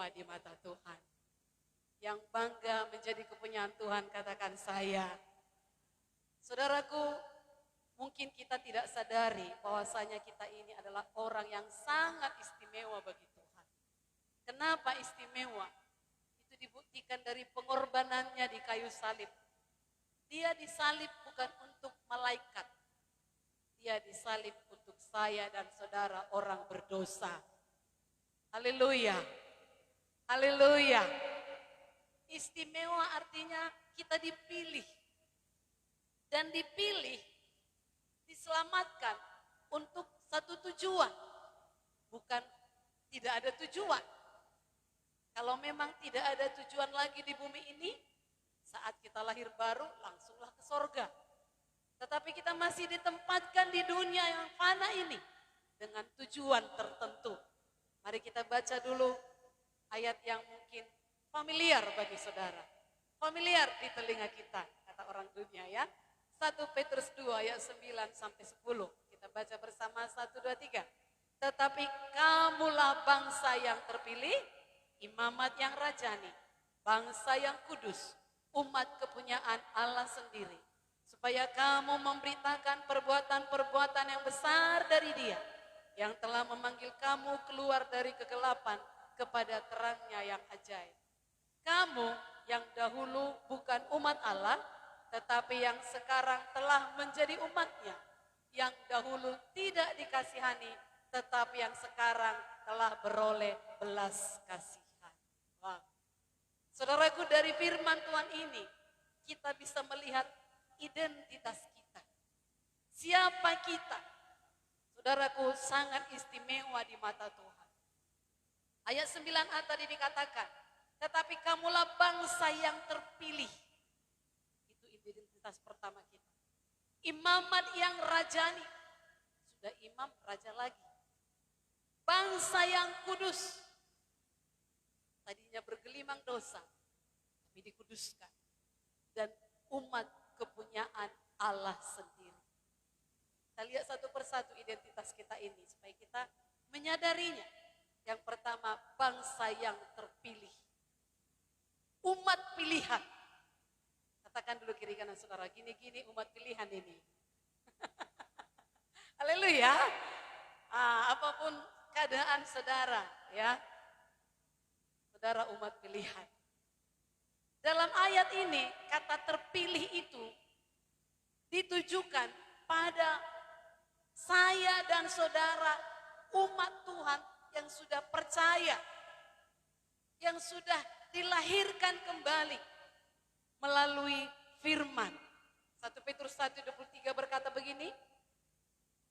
istimewa di mata Tuhan. Yang bangga menjadi kepunyaan Tuhan, katakan saya. Saudaraku, mungkin kita tidak sadari bahwasanya kita ini adalah orang yang sangat istimewa bagi Tuhan. Kenapa istimewa? Itu dibuktikan dari pengorbanannya di kayu salib. Dia disalib bukan untuk malaikat. Dia disalib untuk saya dan saudara orang berdosa. Haleluya. Haleluya. Istimewa artinya kita dipilih. Dan dipilih, diselamatkan untuk satu tujuan. Bukan tidak ada tujuan. Kalau memang tidak ada tujuan lagi di bumi ini, saat kita lahir baru langsunglah ke sorga. Tetapi kita masih ditempatkan di dunia yang fana ini dengan tujuan tertentu. Mari kita baca dulu ayat yang mungkin familiar bagi saudara. Familiar di telinga kita, kata orang dunia ya. 1 Petrus 2 ayat 9 sampai 10. Kita baca bersama 1, 2, 3. Tetapi kamulah bangsa yang terpilih, imamat yang rajani, bangsa yang kudus, umat kepunyaan Allah sendiri. Supaya kamu memberitakan perbuatan-perbuatan yang besar dari Dia, yang telah memanggil kamu keluar dari kegelapan kepada terangnya yang ajaib. Kamu yang dahulu bukan umat Allah, tetapi yang sekarang telah menjadi umatnya, yang dahulu tidak dikasihani, tetapi yang sekarang telah beroleh belas kasihan. Wow. Saudaraku, dari firman Tuhan ini, kita bisa melihat identitas kita. Siapa kita? Saudaraku, sangat istimewa di mata Tuhan. Ayat 9a tadi dikatakan, tetapi kamulah bangsa yang terpilih. Identitas pertama kita. Imamat yang rajani. Sudah imam, raja lagi. Bangsa yang kudus. Tadinya bergelimang dosa, tapi dikuduskan. Dan umat kepunyaan Allah sendiri. Kita lihat satu persatu identitas kita ini, supaya kita menyadarinya. Yang pertama, bangsa yang terpilih. Umat pilihan. Katakan dulu kiri kanan saudara, gini-gini umat pilihan ini. Haleluya. Apapun keadaan saudara, ya. Saudara umat pilihan. Dalam ayat ini, kata terpilih itu ditujukan pada saya dan saudara umat Tuhan yang sudah percaya, yang sudah dilahirkan kembali melalui firman. 1 Petrus 1:23 berkata begini,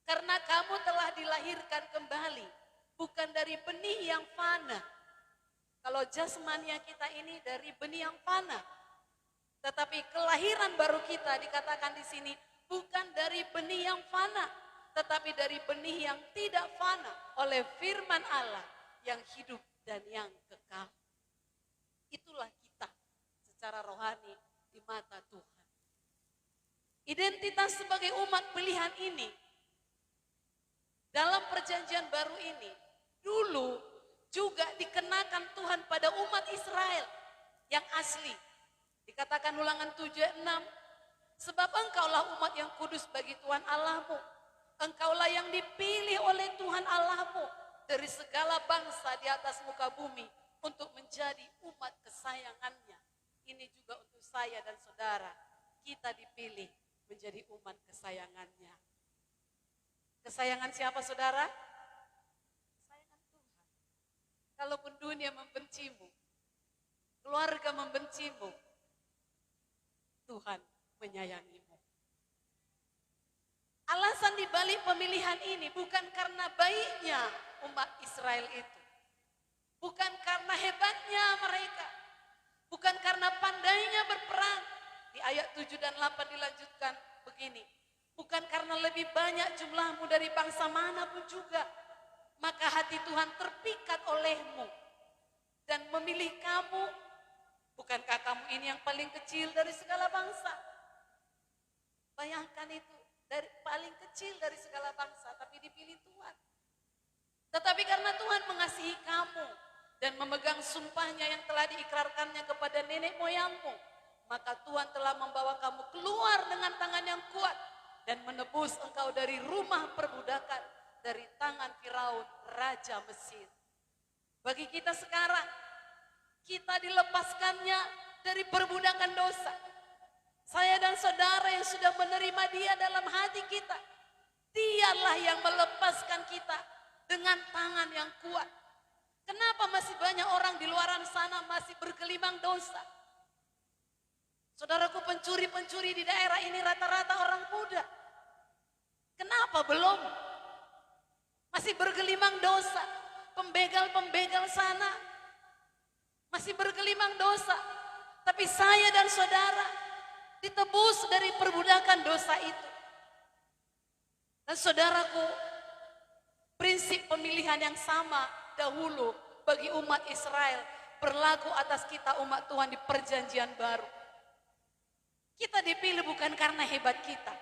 karena kamu telah dilahirkan kembali, bukan dari benih yang fana. Kalau jasmania kita ini dari benih yang fana. Tetapi kelahiran baru kita dikatakan di sini bukan dari benih yang fana, tetapi dari benih yang tidak fana oleh firman Allah yang hidup dan yang kekal. Itulah kita secara rohani di mata Tuhan. Identitas sebagai umat pilihan ini dalam perjanjian baru ini dulu juga dikenakan Tuhan pada umat Israel yang asli. Dikatakan Ulangan 7:6, sebab engkaulah umat yang kudus bagi Tuhan Allahmu. Engkaulah yang dipilih oleh Tuhan Allahmu dari segala bangsa di atas muka bumi untuk menjadi umat kesayangannya. Ini juga untuk saya dan saudara, kita dipilih menjadi umat kesayangannya. Kesayangan siapa saudara? Kesayangan Tuhan. Kalaupun dunia membencimu, keluarga membencimu, Tuhan menyayangimu. Alasan dibalik pemilihan ini bukan karena baiknya umat Israel itu. Bukan karena hebatnya mereka. Bukan karena pandainya berperang. Di ayat 7 dan 8 dilanjutkan begini. Bukan karena lebih banyak jumlahmu dari bangsa manapun juga. Maka hati Tuhan terpikat olehmu. Dan memilih kamu. Bukankah kamu ini yang paling kecil dari segala bangsa? Bayangkan itu. Dari paling kecil dari segala bangsa. Tapi dipilih Tuhan. Tetapi karena Tuhan mengasihi kamu. dan memegang sumpahnya yang telah diikrarkannya kepada nenek moyangmu, maka Tuhan telah membawa kamu keluar dengan tangan yang kuat dan menebus engkau dari rumah perbudakan, dari tangan Firaun, Raja Mesir. Bagi kita sekarang, kita dilepaskannya dari perbudakan dosa. Saya dan saudara yang sudah menerima Dia dalam hati kita, Dialah yang melepaskan kita dengan tangan yang kuat. Kenapa masih banyak orang di luaran sana masih bergelimang dosa? Saudaraku, pencuri-pencuri di daerah ini rata-rata orang muda. Kenapa belum? Masih bergelimang dosa. Pembegal-pembegal sana masih bergelimang dosa. Tapi saya dan saudara ditebus dari perbudakan dosa itu. Dan saudaraku, prinsip pemilihan yang sama dahulu bagi umat Israel berlaku atas kita umat Tuhan di perjanjian baru. Kita dipilih bukan karena hebat kita.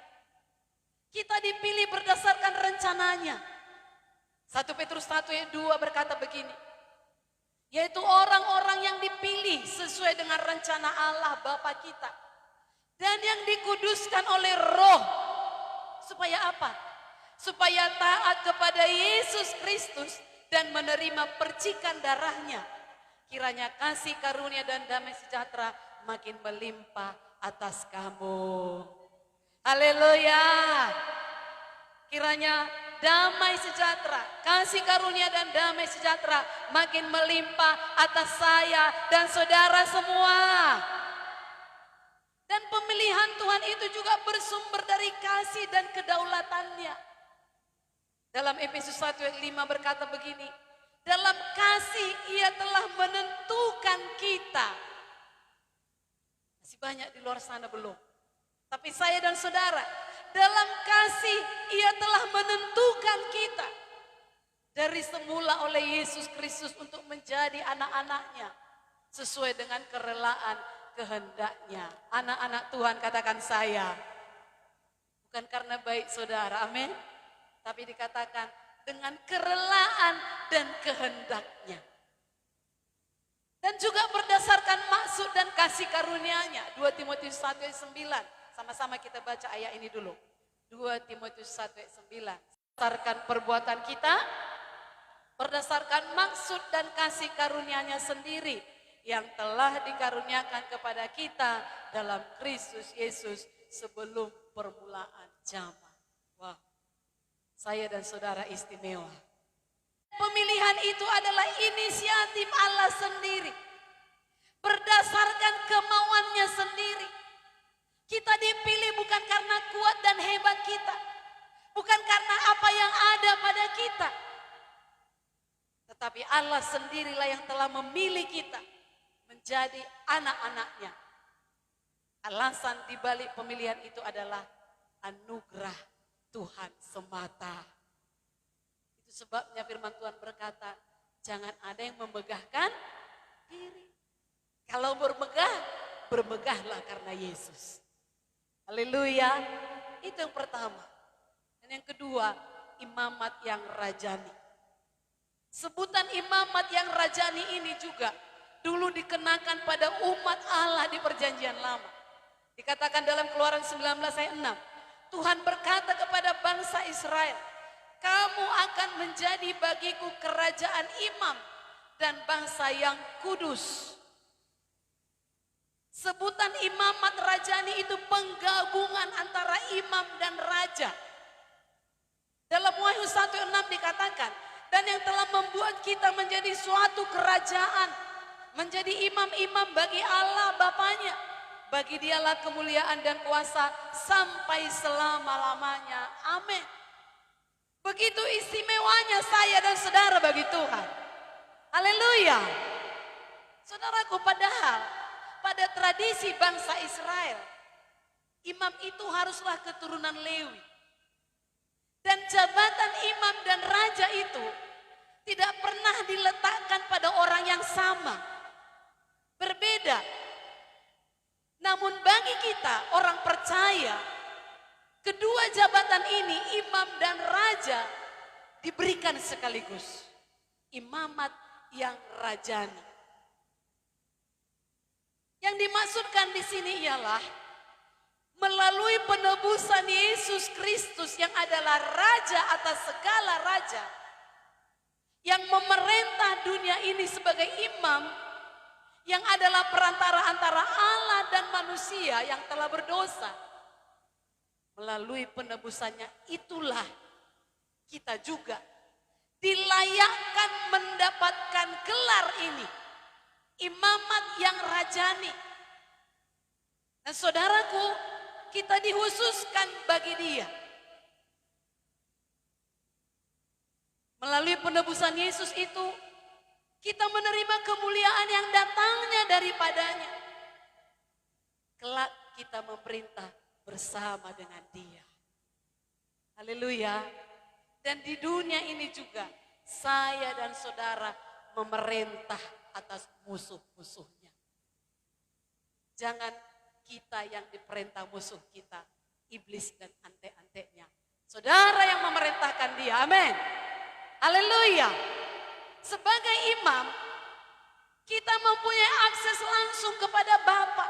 Kita dipilih berdasarkan rencananya. 1 Petrus 1 ayat 2 berkata begini, yaitu orang-orang yang dipilih sesuai dengan rencana Allah Bapa kita dan yang dikuduskan oleh Roh. Supaya apa? Supaya taat kepada Yesus Kristus dan menerima percikan darahnya. Kiranya kasih karunia dan damai sejahtera makin melimpah atas kamu. Haleluya. Kiranya damai sejahtera, kasih karunia dan damai sejahtera makin melimpah atas saya dan saudara semua. Dan pemilihan Tuhan itu juga bersumber dari kasih dan kedaulatannya. Dalam Efesus 1 ayat 5 berkata begini, dalam kasih Ia telah menentukan kita. Masih banyak di luar sana belum. Tapi saya dan saudara, dalam kasih Ia telah menentukan kita dari semula oleh Yesus Kristus untuk menjadi anak-anaknya sesuai dengan kerelaan kehendaknya. Anak-anak Tuhan katakan saya. Bukan karena baik saudara, amin. Tapi dikatakan dengan kerelaan dan kehendaknya. Dan juga berdasarkan maksud dan kasih karunia-Nya. 2 Timotius 1 ayat 9. Sama-sama kita baca ayat ini dulu. 2 Timotius 1 ayat 9. Berdasarkan perbuatan kita, berdasarkan maksud dan kasih karunia-Nya sendiri yang telah dikaruniakan kepada kita dalam Kristus Yesus sebelum permulaan zaman. Wah, saya dan saudara istimewa. Pemilihan itu adalah inisiatif Allah sendiri. Berdasarkan kemauannya sendiri. Kita dipilih bukan karena kuat dan hebat kita. Bukan karena apa yang ada pada kita. Tetapi Allah sendirilah yang telah memilih kita menjadi anak-anaknya. Alasan dibalik pemilihan itu adalah anugerah Tuhan semata. Itu sebabnya firman Tuhan berkata, jangan ada yang memegahkan diri. Kalau bermegah, bermegahlah karena Yesus. Haleluya. Itu yang pertama. Dan yang kedua, imamat yang rajani. Sebutan imamat yang rajani ini juga dulu dikenakan pada umat Allah di perjanjian lama. Dikatakan dalam Keluaran 19 ayat 6. Tuhan berkata kepada bangsa Israel, kamu akan menjadi bagiku kerajaan imam dan bangsa yang kudus. Sebutan imamat rajani itu penggabungan antara imam dan raja. Dalam Wahyu 1:6 dikatakan, dan yang telah membuat kita menjadi suatu kerajaan, menjadi imam-imam bagi Allah Bapanya. Bagi Dialah kemuliaan dan kuasa sampai selama-lamanya. Amin. Begitu istimewanya saya dan saudara bagi Tuhan. Haleluya. Saudaraku, padahal pada tradisi bangsa Israel, imam itu haruslah keturunan Lewi. Dan jabatan imam dan raja itu tidak pernah diletakkan pada orang yang sama. Berbeda. Namun bagi kita orang percaya, kedua jabatan ini, imam dan raja, diberikan sekaligus. Imamat yang rajani. Yang dimaksudkan di sini ialah melalui penebusan Yesus Kristus yang adalah Raja atas segala raja, yang memerintah dunia ini sebagai imam, yang adalah perantara antara Allah dan manusia yang telah berdosa. Melalui penebusannya itulah kita juga dilayakkan mendapatkan gelar ini, imamat yang rajani. Dan saudaraku, kita dikhususkan bagi Dia. Melalui penebusan Yesus itu, kita menerima kemuliaan yang datangnya daripadanya. Kelak kita memerintah bersama dengan Dia. Haleluya. Dan di dunia ini juga saya dan saudara memerintah atas musuh-musuhnya. Jangan kita yang diperintah musuh kita, iblis dan ante-antenya. Saudara yang memerintahkan dia, amin. Haleluya. Sebagai imam, kita mempunyai akses langsung kepada Bapa.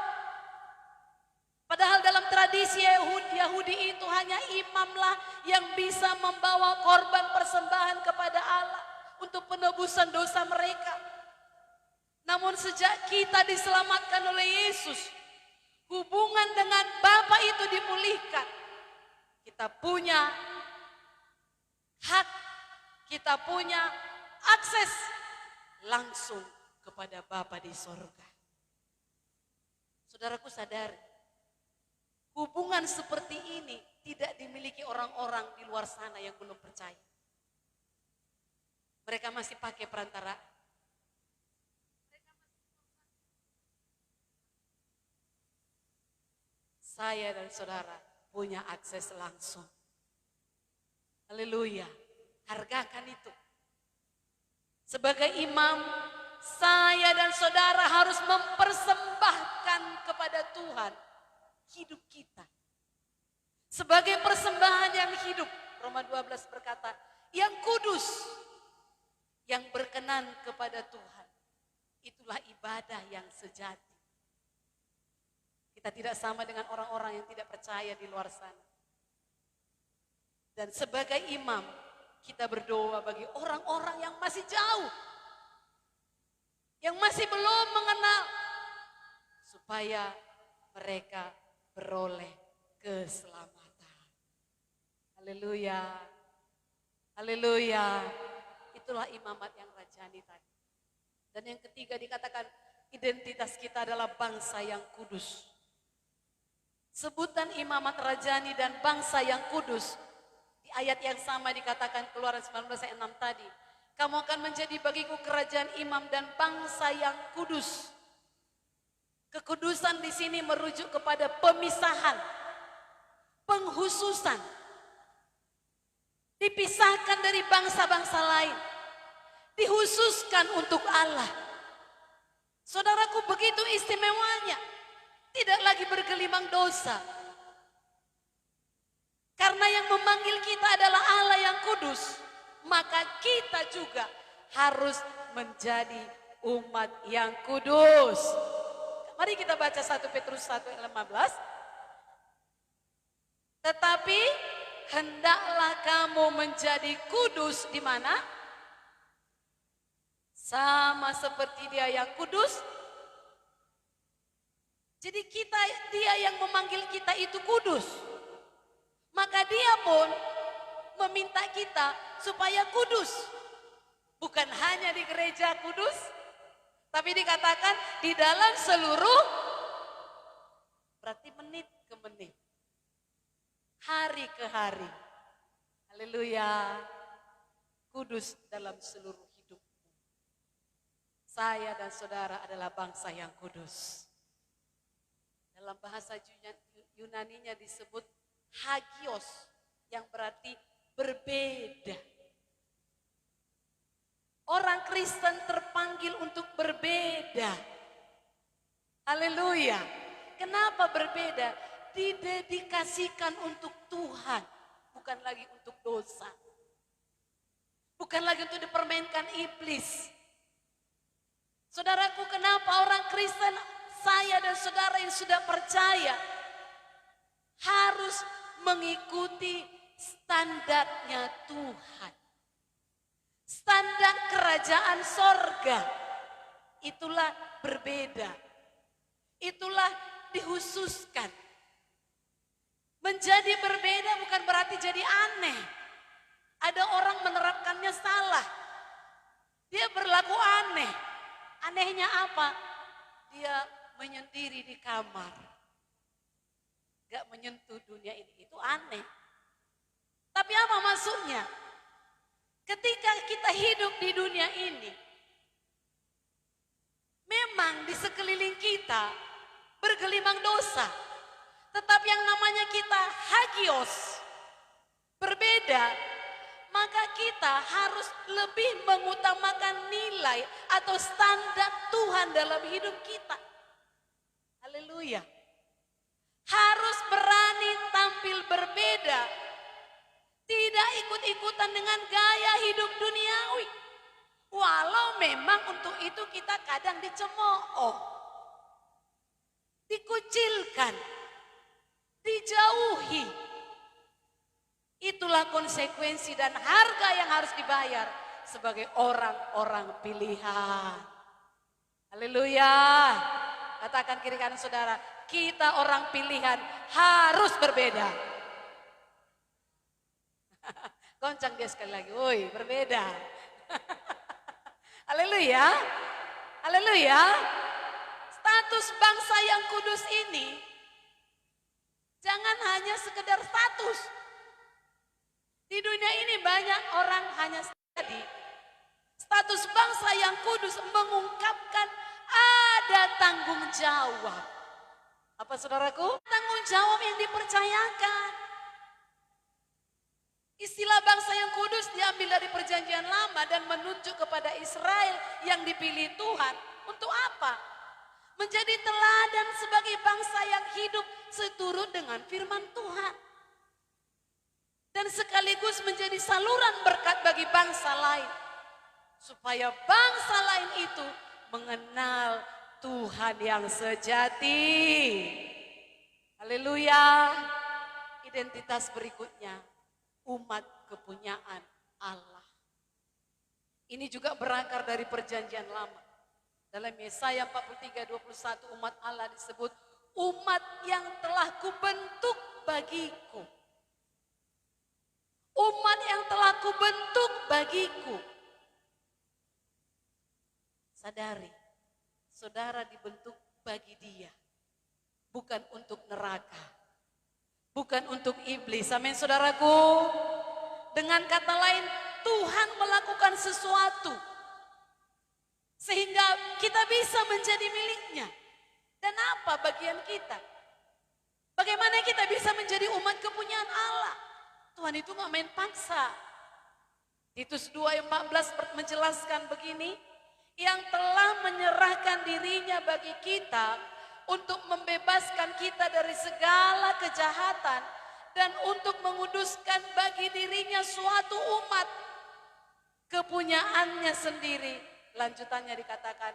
Padahal dalam tradisi Yahudi itu hanya imamlah yang bisa membawa korban persembahan kepada Allah untuk penebusan dosa mereka. Namun sejak kita diselamatkan oleh Yesus, hubungan dengan Bapa itu dipulihkan. Kita punya hak, kita punya akses langsung kepada Bapa di sorga. Saudaraku sadari, hubungan seperti ini tidak dimiliki orang-orang di luar sana yang belum percaya. Mereka masih pakai perantara. Saya dan saudara punya akses langsung. Haleluya. Hargakan itu. Sebagai imam, saya dan saudara harus mempersembahkan kepada Tuhan hidup kita. Sebagai persembahan yang hidup, Roma 12 berkata, yang kudus, yang berkenan kepada Tuhan. Itulah ibadah yang sejati. Kita tidak sama dengan orang-orang yang tidak percaya di luar sana. Dan sebagai imam, kita berdoa bagi orang-orang yang masih jauh, yang masih belum mengenal, supaya mereka beroleh keselamatan. Haleluya. Haleluya. Itulah imamat yang rajani tadi. Dan yang ketiga dikatakan identitas kita adalah bangsa yang kudus. Sebutan imamat rajani dan bangsa yang kudus. Di ayat yang sama dikatakan Keluaran 19 ayat 6 tadi. Kamu akan menjadi bagiku kerajaan imam dan bangsa yang kudus. Kekudusan di sini merujuk kepada pemisahan, penghususan. Dipisahkan dari bangsa-bangsa lain. Dihususkan untuk Allah. Saudaraku, begitu istimewanya. Tidak lagi bergelimang dosa. Karena yang memanggil kita adalah Allah yang kudus. Maka kita juga harus menjadi umat yang kudus. Mari kita baca 1 Petrus 1 ayat 15. Tetapi hendaklah kamu menjadi kudus di mana? Sama seperti Dia yang kudus. Jadi Dia yang memanggil kita itu kudus. Maka Dia pun meminta kita supaya kudus. Bukan hanya di gereja kudus, tapi dikatakan di dalam seluruh, berarti menit ke menit, hari ke hari. Haleluya. Kudus dalam seluruh hidupmu. Saya dan saudara adalah bangsa yang kudus. Dalam bahasa Yunaninya disebut hagios, yang berarti berbeda. Orang Kristen terpanggil untuk berbeda. Haleluya. Kenapa berbeda? Didedikasikan untuk Tuhan, bukan lagi untuk dosa. Bukan lagi untuk dipermainkan iblis. Saudaraku, kenapa orang Kristen, saya dan saudara yang sudah percaya, harus mengikuti standarnya Tuhan. Standar kerajaan sorga, itulah berbeda. Itulah dihususkan. Menjadi berbeda bukan berarti jadi aneh. Ada orang menerapkannya salah. Dia berlaku aneh. Anehnya apa? Dia menyendiri di kamar. Gak menyentuh dunia ini. Itu aneh. Tapi apa maksudnya? Ketika kita hidup di dunia ini, memang di sekeliling kita bergelimang dosa. Tetapi yang namanya kita hagios, berbeda, maka kita harus lebih mengutamakan nilai atau standar Tuhan dalam hidup kita. Haleluya. Harus berani tampil berbeda. Tidak ikut-ikutan dengan gaya hidup duniawi. Walau memang untuk itu kita kadang dicemooh, dikucilkan, dijauhi. Itulah konsekuensi dan harga yang harus dibayar sebagai orang-orang pilihan. Haleluya. Katakan kiri kanan saudara, kita orang pilihan harus berbeda. Goncang dia sekali lagi, woi berbeda. Haleluya, haleluya. Status bangsa yang kudus ini jangan hanya sekedar status. Di dunia ini banyak orang hanya tadi. Status bangsa yang kudus mengungkapkan ada tanggung jawab. Apa saudaraku? Tanggung jawab yang dipercayakan. Istilah bangsa yang kudus diambil dari perjanjian lama dan menunjuk kepada Israel yang dipilih Tuhan. Untuk apa? Menjadi teladan sebagai bangsa yang hidup seturut dengan firman Tuhan. Dan sekaligus menjadi saluran berkat bagi bangsa lain. Supaya bangsa lain itu mengenal Tuhan yang sejati. Haleluya. Identitas berikutnya. Umat kepunyaan Allah. Ini juga berakar dari perjanjian lama. Dalam Yesaya 43:21 umat Allah disebut umat yang telah kubentuk bagiku. Umat yang telah kubentuk bagiku. Sadari, saudara dibentuk bagi Dia. Bukan untuk neraka. Bukan untuk iblis. Amin saudaraku. Dengan kata lain, Tuhan melakukan sesuatu. Sehingga kita bisa menjadi miliknya. Dan apa bagian kita? Bagaimana kita bisa menjadi umat kepunyaan Allah? Tuhan itu gak main paksa. Titus 2:14 menjelaskan begini. Yang telah menyerahkan dirinya bagi kita untuk membebaskan kita dari segala kejahatan dan untuk menguduskan bagi dirinya suatu umat kepunyaannya sendiri. Lanjutannya dikatakan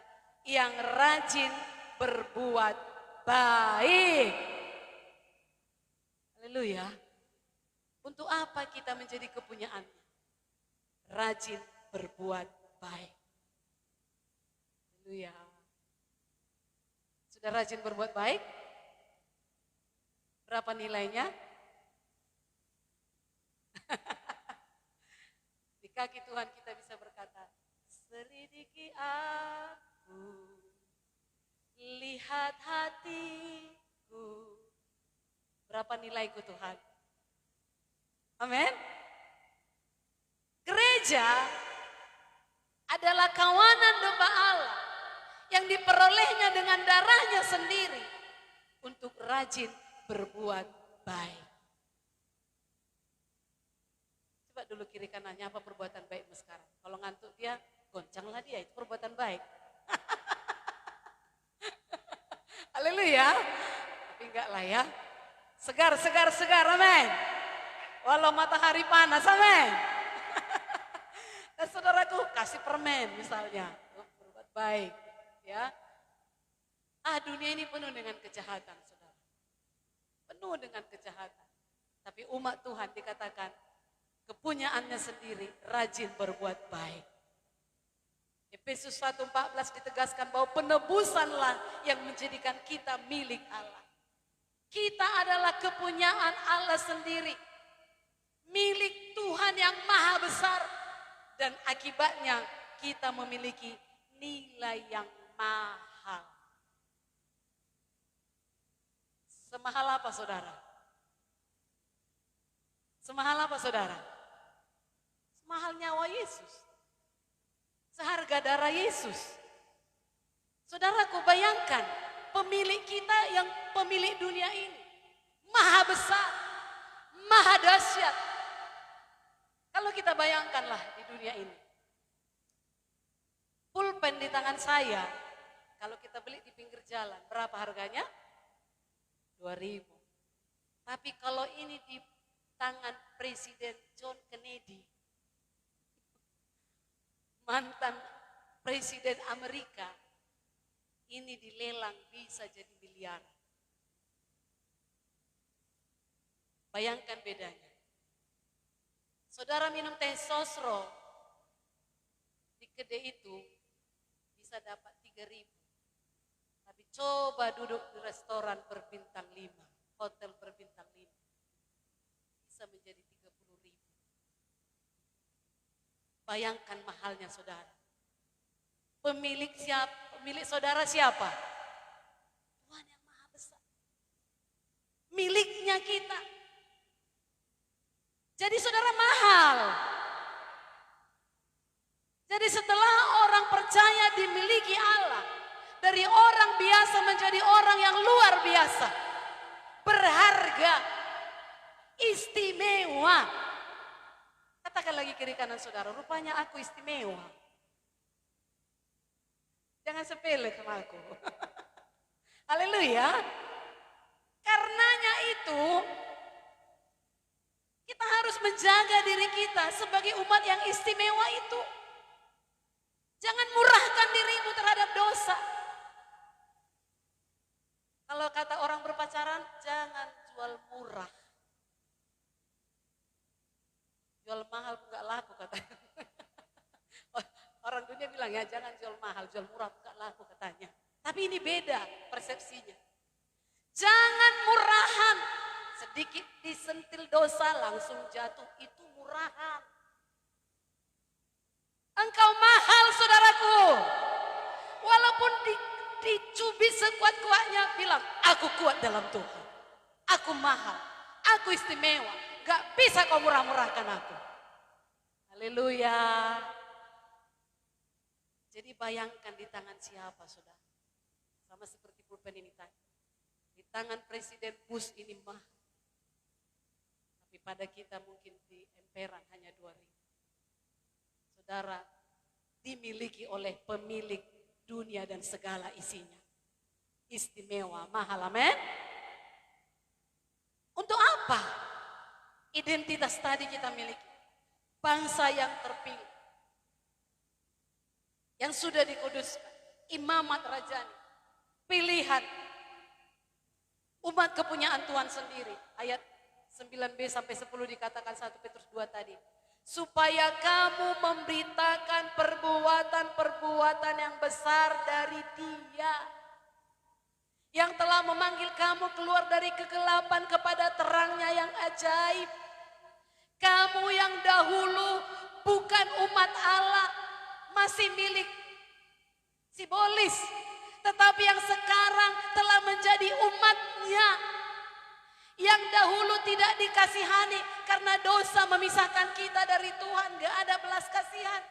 yang rajin berbuat baik. Haleluya. Untuk apa kita menjadi kepunyaannya? Rajin berbuat baik. Haleluya. Sudah rajin berbuat baik? Berapa nilainya? Di kaki Tuhan kita bisa berkata, selidiki aku, lihat hatiku. Berapa nilaiku Tuhan? Amin. Gereja adalah kawanan domba Allah yang diperolehnya dengan darahnya sendiri untuk rajin berbuat baik. Coba dulu kiri kanannya apa perbuatan baikmu sekarang. Kalau ngantuk dia, goncanglah dia, itu perbuatan baik. Haleluya. Tapi enggak lah ya. Segar, segar, segar, amin. Walau matahari panas, amin. Dan saudaraku kasih permen misalnya, berbuat baik. Ya. Dunia ini penuh dengan kejahatan, saudara. Penuh dengan kejahatan. Tapi umat Tuhan dikatakan kepunyaannya sendiri rajin berbuat baik. Efesus 1:14 ditegaskan bahwa penebusanlah yang menjadikan kita milik Allah. Kita adalah kepunyaan Allah sendiri. Milik Tuhan yang maha besar. Dan akibatnya kita memiliki nilai yang mahal. Semahal apa saudara? Semahal apa saudara? Semahal nyawa Yesus. Seharga darah Yesus. Saudaraku bayangkan, pemilik kita yang pemilik dunia ini. Maha besar, maha dahsyat. Kalau kita bayangkanlah di dunia ini. Pulpen di tangan saya, kalau kita beli di pinggir jalan, berapa harganya? 2.000. Tapi kalau ini di tangan Presiden John Kennedy, mantan Presiden Amerika, ini dilelang bisa jadi miliar. Bayangkan bedanya. Saudara minum teh sosro, di kedai itu bisa dapat 3.000. Tapi coba duduk di restoran berbintang 5, hotel berbintang 5, bisa menjadi 30.000. Bayangkan mahalnya saudara. Pemilik saudara siapa? Tuhan yang maha besar. Miliknya kita. Jadi saudara mahal. Jadi setelah orang percaya dimiliki Allah, dari orang biasa menjadi orang yang luar biasa, berharga, istimewa. Katakan lagi kiri kanan saudara, rupanya aku istimewa. Jangan sepele sama aku. Haleluya. Karenanya itu, kita harus menjaga diri kita sebagai umat yang istimewa itu. Jangan murahkan dirimu terhadap dosa. Kalau kata orang berpacaran, jangan jual murah. Jual mahal enggak laku katanya. Orang dunia bilang ya jangan jual mahal, jual murah enggak laku katanya. Tapi ini beda persepsinya. Jangan murahan. Sedikit disentil dosa langsung jatuh, itu murahan. Engkau mahal saudaraku. Walaupun dicubit sekuat-kuatnya bilang, aku kuat dalam Tuhan. Aku mahal, aku istimewa. Gak bisa kau murah-murahkan aku. Haleluya. Jadi bayangkan di tangan siapa saudara. Sama seperti pulpen ini tadi. Di tangan Presiden Bush ini mahal. Tapi pada kita mungkin di emperan hanya 2.000. Saudara, dimiliki oleh pemilik dunia dan segala isinya. Istimewa, mahal, amin. Untuk apa? Identitas tadi kita miliki. Bangsa yang terpilih. Yang sudah dikuduskan. Imamat rajani. Pilihan. Umat kepunyaan Tuhan sendiri. Ayat 9b sampai 10 dikatakan 1 Petrus 2 tadi. Supaya kamu memberitakan perbuatan-perbuatan yang besar dari Dia. Yang telah memanggil kamu keluar dari kegelapan kepada terangnya yang ajaib. Kamu yang dahulu bukan umat Allah, masih milik simbolis. Tetapi yang sekarang telah menjadi umatnya. Yang dahulu tidak dikasihani karena dosa memisahkan kita dari Tuhan. Gak ada belas kasihan.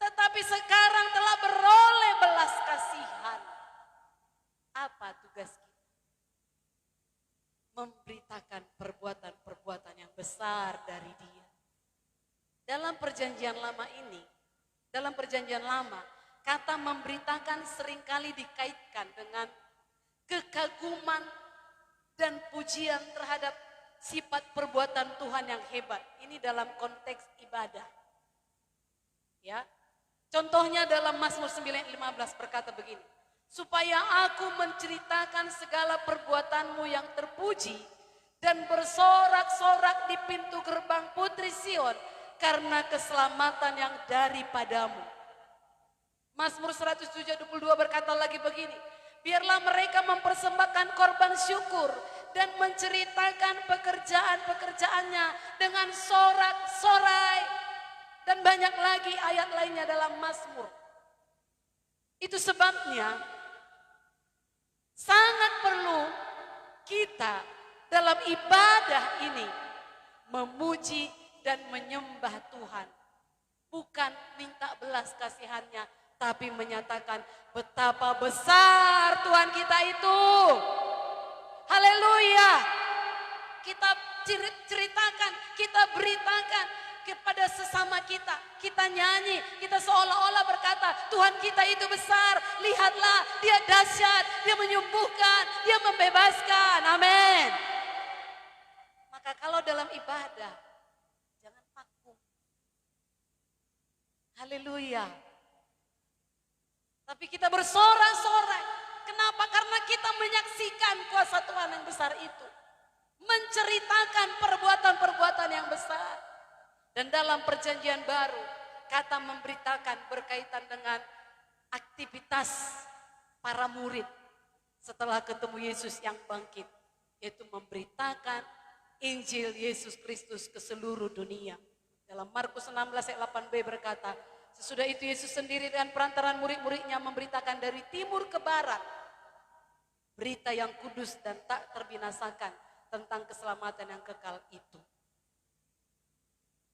Tetapi sekarang telah beroleh belas kasihan. Apa tugas kita? Memberitakan perbuatan-perbuatan yang besar dari Dia. Dalam perjanjian lama ini, dalam perjanjian lama, kata memberitakan seringkali dikaitkan dengan kekaguman dan pujian terhadap sifat perbuatan Tuhan yang hebat. Ini dalam konteks ibadah. Ya. Contohnya dalam Mazmur 9:15 berkata begini. supaya aku menceritakan segala perbuatanmu yang terpuji dan bersorak-sorak di pintu gerbang Putri Sion karena keselamatan yang daripadamu. Mazmur 172 berkata lagi begini, biarlah mereka mempersembahkan korban syukur dan menceritakan pekerjaan-pekerjaannya dengan sorak-sorai. Dan banyak lagi ayat lainnya dalam Mazmur. Itu sebabnya sangat perlu kita dalam ibadah ini memuji dan menyembah Tuhan. Bukan minta belas kasihannya, tapi menyatakan betapa besar Tuhan kita itu. Haleluya. Kita ceritakan, kita beritakan kepada sesama kita. Kita nyanyi, kita seolah-olah berkata, Tuhan kita itu besar. Lihatlah, dia dahsyat, dia menyembuhkan, dia membebaskan. Amin. Maka kalau dalam ibadah, jangan vakum. Haleluya. Tapi kita bersorak-sorai. Kenapa? Karena kita menyaksikan kuasa Tuhan yang besar itu. Menceritakan perbuatan-perbuatan yang besar. Dan dalam perjanjian baru, kata memberitakan berkaitan dengan aktivitas para murid setelah ketemu Yesus yang bangkit. Yaitu memberitakan Injil Yesus Kristus ke seluruh dunia. Dalam Markus 16 ayat 8b berkata, sesudah itu Yesus sendiri dengan perantaran murid-muridnya memberitakan dari timur ke barat berita yang kudus dan tak terbinasakan tentang keselamatan yang kekal itu.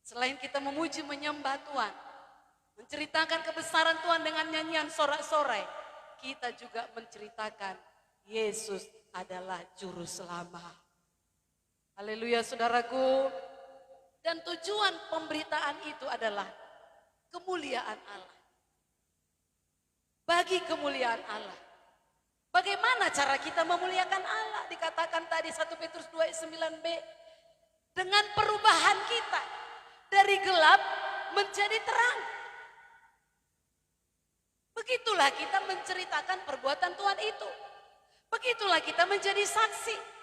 Selain kita memuji menyembah Tuhan, menceritakan kebesaran Tuhan dengan nyanyian sorak-sorai, kita juga menceritakan Yesus adalah juru selamat. Haleluya saudaraku. Dan tujuan pemberitaan itu adalah kemuliaan Allah. Bagi kemuliaan Allah. Bagaimana cara kita memuliakan Allah? Dikatakan tadi 1 Petrus 2 ayat 9b. Dengan perubahan kita dari gelap menjadi terang. Begitulah kita menceritakan perbuatan Tuhan itu. Begitulah kita menjadi saksi.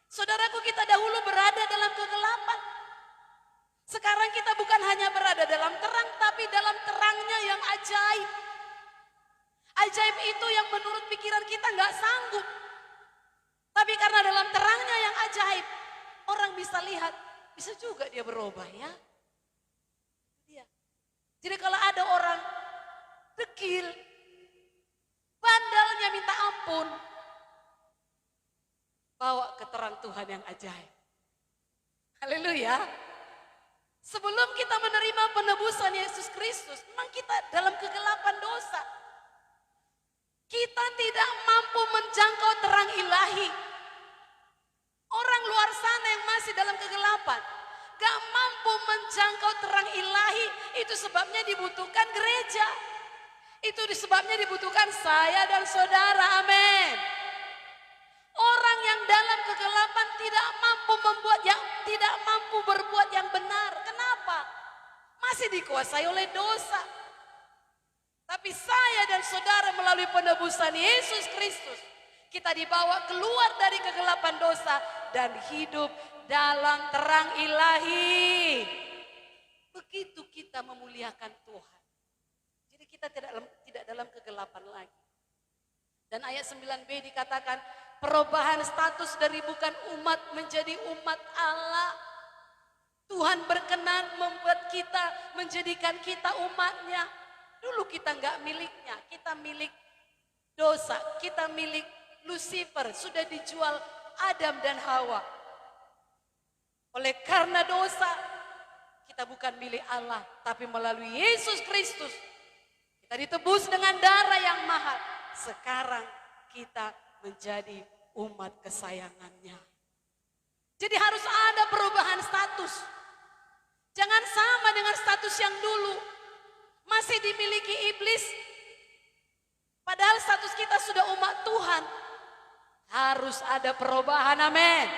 Saudaraku, kita dahulu berada dalam kegelapan. Sekarang kita bukan hanya berada dalam terang, tapi dalam terangnya yang ajaib. Ajaib itu yang menurut pikiran kita nggak sanggup. Tapi karena dalam terangnya yang ajaib, orang bisa lihat, bisa juga dia berubah ya. Jadi kalau ada orang dekil, bandalnya minta ampun, bawa ke terang Tuhan yang ajaib. Haleluya. Sebelum kita menerima penebusan Yesus Kristus, memang kita dalam kegelapan dosa. Kita tidak mampu menjangkau terang ilahi. Orang luar sana yang masih dalam kegelapan, gak mampu menjangkau terang ilahi. Itu sebabnya dibutuhkan gereja. Itu sebabnya dibutuhkan saya dan saudara. Amin. Orang yang dalam kegelapan tidak mampu berbuat yang benar. Kenapa? Masih dikuasai oleh dosa. Tapi saya dan saudara melalui penebusan Yesus Kristus, kita dibawa keluar dari kegelapan dosa dan hidup dalam terang ilahi. Begitu kita memuliakan Tuhan. Jadi kita tidak dalam kegelapan lagi. Dan ayat 9b dikatakan perubahan status dari bukan umat menjadi umat Allah. Tuhan berkenan membuat kita, menjadikan kita umatnya. Dulu kita nggak miliknya, kita milik dosa, kita milik Lucifer, sudah dijual Adam dan Hawa. Oleh karena dosa, kita bukan milik Allah, tapi melalui Yesus Kristus, kita ditebus dengan darah yang mahal. Sekarang kita menjadi umat kesayangannya. Jadi harus ada perubahan status. Jangan sama dengan status yang dulu. Masih dimiliki iblis. Padahal status kita sudah umat Tuhan. Harus ada perubahan, amin.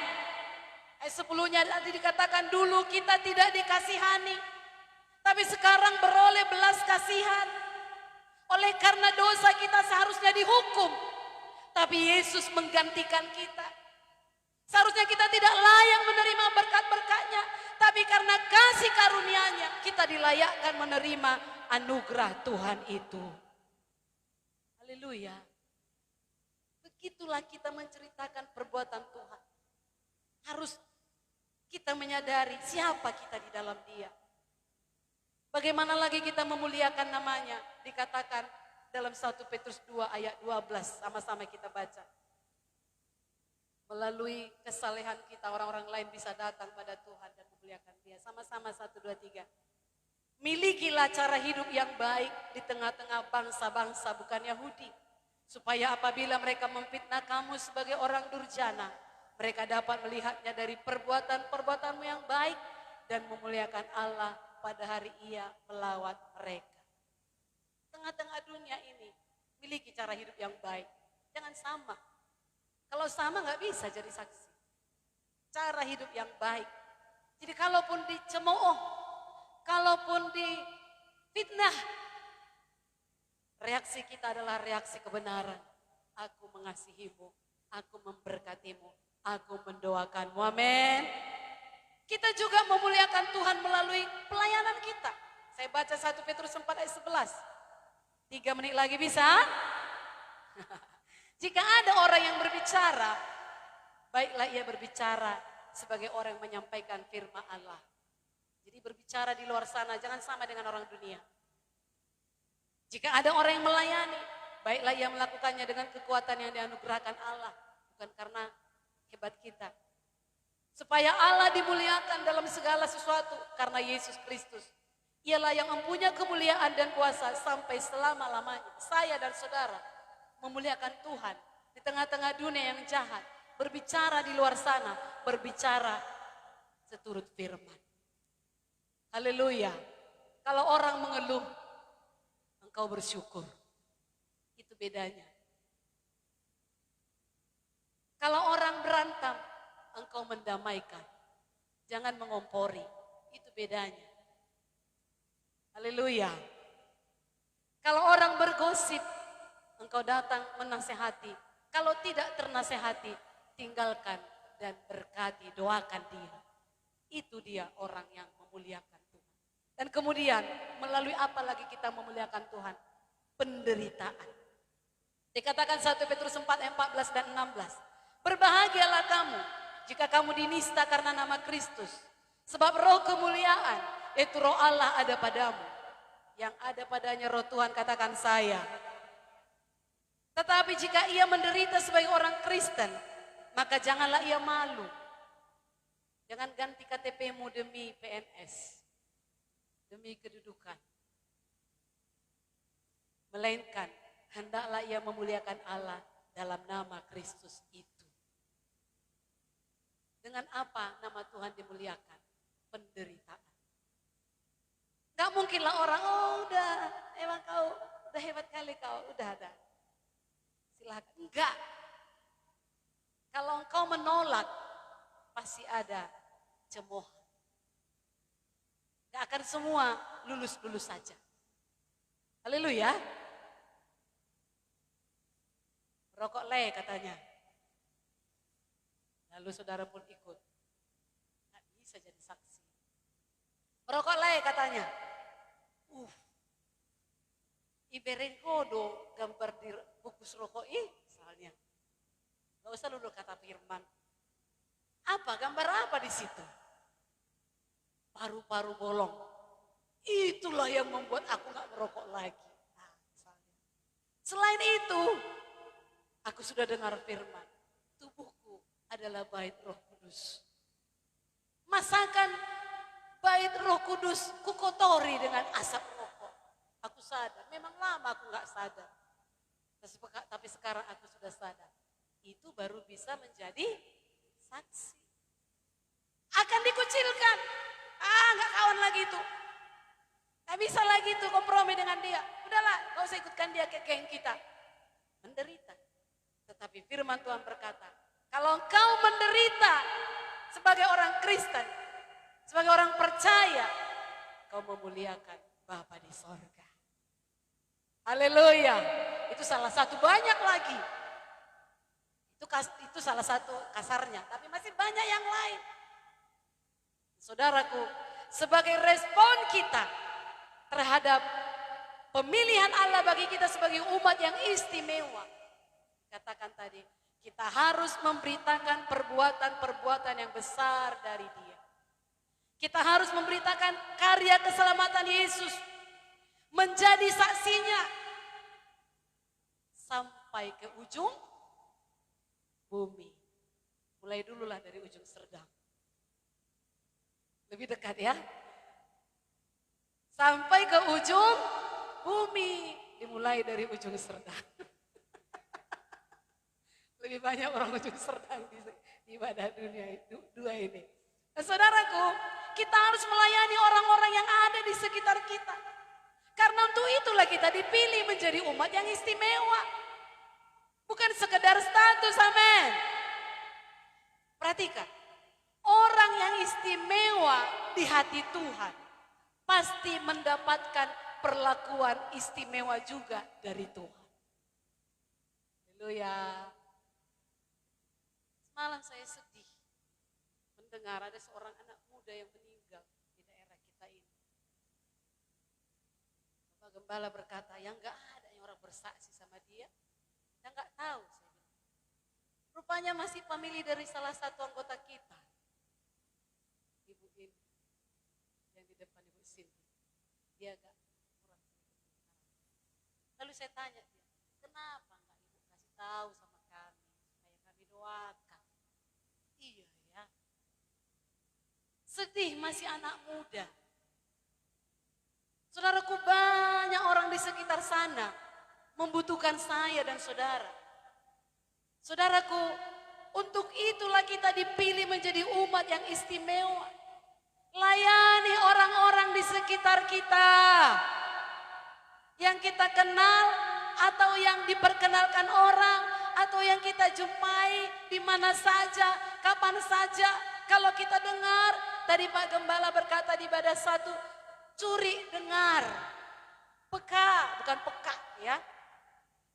Ayat 10-nya tadi dikatakan dulu kita tidak dikasihani. Tapi sekarang beroleh belas kasihan. Oleh karena dosa kita seharusnya dihukum. Tapi Yesus menggantikan kita. Seharusnya kita tidak layak menerima berkat-berkatnya. Tapi karena kasih karunia-Nya kita dilayakkan menerima anugerah Tuhan itu. Haleluya. Begitulah kita menceritakan perbuatan Tuhan. Harus kita menyadari siapa kita di dalam Dia. Bagaimana lagi kita memuliakan namanya? Dikatakan dalam 1 Petrus 2 ayat 12. Sama-sama kita baca. Melalui kesalehan kita orang-orang lain bisa datang pada Tuhan dan memuliakan Dia. Sama-sama 1, 2, 3. Milikilah cara hidup yang baik di tengah-tengah bangsa-bangsa bukan Yahudi. Supaya apabila mereka memfitnah kamu sebagai orang durjana, mereka dapat melihatnya dari perbuatan-perbuatanmu yang baik dan memuliakan Allah pada hari Ia melawat mereka. Tengah-tengah dunia ini, miliki cara hidup yang baik. Jangan sama. Kalau sama nggak bisa jadi saksi. Cara hidup yang baik. Jadi kalaupun dicemooh, kalaupun difitnah, reaksi kita adalah reaksi kebenaran. Aku mengasihimu, aku memberkatimu, aku mendoakanmu. Amin. Kita juga memuliakan Tuhan melalui pelayanan kita. Saya baca 1 Petrus 4 ayat 11. 3 menit lagi bisa? Jika ada orang yang berbicara, baiklah ia berbicara sebagai orang yang menyampaikan firman Allah. Jadi berbicara di luar sana, jangan sama dengan orang dunia. Jika ada orang yang melayani, baiklah ia melakukannya dengan kekuatan yang dianugerahkan Allah. Bukan karena hebat kita. Supaya Allah dimuliakan dalam segala sesuatu karena Yesus Kristus. Ialah yang mempunyai kemuliaan dan kuasa sampai selama-lamanya. Saya dan saudara memuliakan Tuhan di tengah-tengah dunia yang jahat. Berbicara di luar sana, berbicara seturut firman. Haleluya. Kalau orang mengeluh, engkau bersyukur. Itu bedanya. Kalau orang berantem, engkau mendamaikan. Jangan mengompori. Itu bedanya. Haleluya. Kalau orang bergosip, engkau datang menasehati. Kalau tidak ternasehati, tinggalkan dan berkati, doakan dia. Itu dia orang yang memuliakan Tuhan. Dan kemudian melalui apa lagi kita memuliakan Tuhan? Penderitaan. Dikatakan 1 Petrus 4 ayat 14 dan 16. Berbahagialah kamu jika kamu dinista karena nama Kristus. Sebab roh kemuliaan, yaitu roh Allah ada padamu. Yang ada padanya roh Tuhan, katakan saya. Tetapi jika ia menderita sebagai orang Kristen, maka janganlah ia malu. Jangan ganti KTP-mu demi PNS. Demi kedudukan. Melainkan, hendaklah ia memuliakan Allah dalam nama Kristus itu. Dengan apa nama Tuhan dimuliakan? Penderitaan. Gak mungkinlah orang, oh udah, emang kau udah hebat kali kau, udah ada. Silakan. Enggak. Kalau engkau menolak, pasti ada cemooh. Gak akan semua lulus-lulus saja. Haleluya. Rokok le katanya. Lalu saudara pun ikut. Gak bisa jadi saksi. Merokok le katanya. Ibereng kodo gambar di bungkus rokok misalnya. Gak usah dulu kata firman. Apa gambar apa di situ? Paru-paru bolong. Itulah yang membuat aku gak merokok lagi. Nah, misalnya. Selain itu, aku sudah dengar firman. Tubuhku adalah bait Roh Kudus. Masakan bait Roh Kudus kukotori dengan asap rokok. Aku sadar, memang lama aku gak sadar. Tapi sekarang aku sudah sadar. Itu baru bisa menjadi saksi. Akan dikucilkan. Gak kawan lagi itu. Gak bisa lagi itu kompromi dengan dia. Udahlah, gak usah ikutkan dia ke geng kita. Menderita. Tetapi firman Tuhan berkata, kalau engkau menderita sebagai orang Kristen, sebagai orang percaya, kau memuliakan Bapa di sorga. Haleluya. Itu salah satu, banyak lagi. Itu salah satu kasarnya, tapi masih banyak yang lain. Saudaraku, sebagai respon kita terhadap pemilihan Allah bagi kita sebagai umat yang istimewa, katakan tadi, kita harus memberitakan perbuatan-perbuatan yang besar dari Dia. Kita harus memberitakan karya keselamatan Yesus, menjadi saksinya sampai ke ujung bumi. Mulai dululah dari ujung Serdang. Lebih dekat ya. Sampai ke ujung bumi. Dimulai dari ujung Serdang. Lebih banyak orang ujung Serdang di ibadah dunia dua ini. Nah, saudaraku, kita harus melayani orang-orang yang ada di sekitar kita. Karena untuk itulah kita dipilih menjadi umat yang istimewa. Bukan sekedar status, amin. Perhatikan, orang yang istimewa di hati Tuhan pasti mendapatkan perlakuan istimewa juga dari Tuhan. Haleluya. Semalam saya sedih mendengar ada seorang anak muda yang meninggal di daerah kita ini. Bapak Gembala berkata, yang gak ada yang orang bersaksi sama dia, kita gak tahu. Saya bilang. Rupanya masih famili dari salah satu anggota kita. Ibu ini, yang di depan Ibu Cindy. Dia agak kurang sedikit. Lalu saya tanya dia, kenapa gak Ibu kasih tahu sama kami, supaya kami doakan. Iya ya. Sedih masih anak muda. Saudaraku, banyak orang di sekitar sana membutuhkan saya dan saudara. Saudaraku, untuk itulah kita dipilih menjadi umat yang istimewa. Layani orang-orang di sekitar kita. Yang kita kenal atau yang diperkenalkan orang atau yang kita jumpai di mana saja, kapan saja. Kalau kita dengar, tadi Pak Gembala berkata di ibadah 1, curi dengar. Peka, bukan peka ya.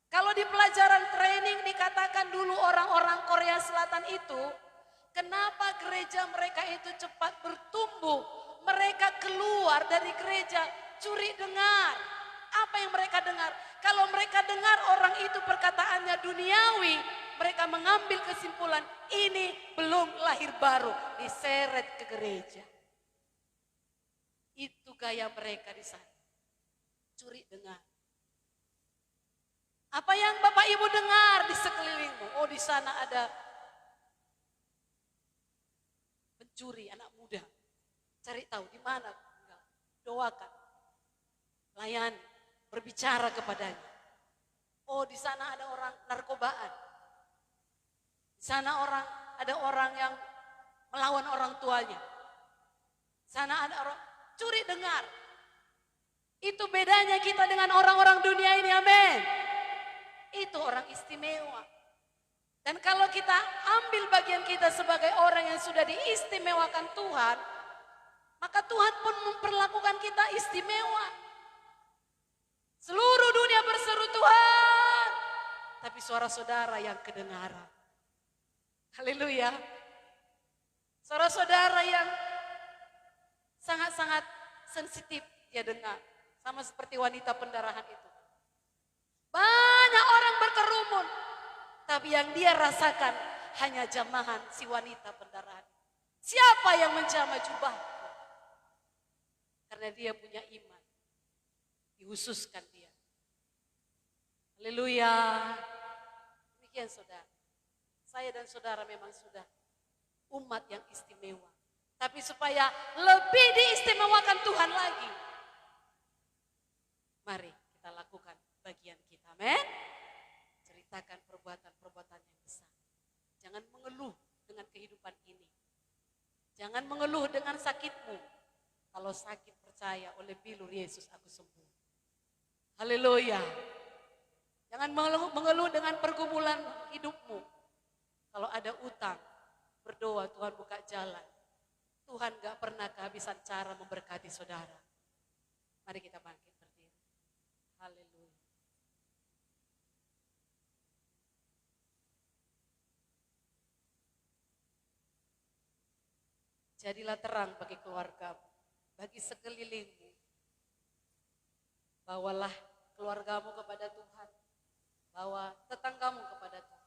Kalau di pelajaran training dikatakan dulu orang-orang Korea Selatan itu, kenapa gereja mereka itu cepat bertumbuh? Mereka keluar dari gereja, curi dengar. Apa yang mereka dengar? Kalau mereka dengar orang itu perkataannya duniawi, mereka mengambil kesimpulan, ini belum lahir baru, diseret ke gereja. Itu gaya mereka di sana. Curi dengar. Apa yang Bapak Ibu dengar di sekelilingmu? Oh, di sana ada pencuri, anak muda. Cari tahu di mana. Doakan. Layani, berbicara kepadanya. Oh, di sana ada orang narkobaan. Di sana ada orang yang melawan orang tuanya. Di sana ada orang curi dengar. Itu bedanya kita dengan orang-orang dunia ini, amin. Itu orang istimewa. Dan kalau kita ambil bagian kita sebagai orang yang sudah diistimewakan Tuhan, maka Tuhan pun memperlakukan kita istimewa. Seluruh dunia berseru Tuhan, tapi suara saudara yang kedengaran. Haleluya. Suara saudara yang sangat-sangat sensitif dia dengar. Sama seperti wanita pendarahan itu. Banyak orang berkerumun, tapi yang dia rasakan hanya jamahan si wanita pendarahan. Siapa yang menjamah jubahku? Karena dia punya iman. Dihususkan dia. Haleluya. Demikian saudara. Saya dan saudara memang sudah umat yang istimewa. Tapi supaya lebih diistimewakan Tuhan lagi, mari kita lakukan bagian kita, amin. Ceritakan perbuatan-perbuatan yang besar. Jangan mengeluh dengan kehidupan ini. Jangan mengeluh dengan sakitmu. Kalau sakit percaya oleh bilur Yesus aku sembuh. Haleluya. Jangan mengeluh dengan pergumulan hidupmu. Kalau ada utang, berdoa Tuhan buka jalan. Tuhan gak pernah kehabisan cara memberkati saudara. Mari kita bangkit berdiri. Haleluya. Jadilah terang bagi keluargamu, bagi sekelilingmu. Bawalah keluargamu kepada Tuhan, bawa tetanggamu kepada Tuhan.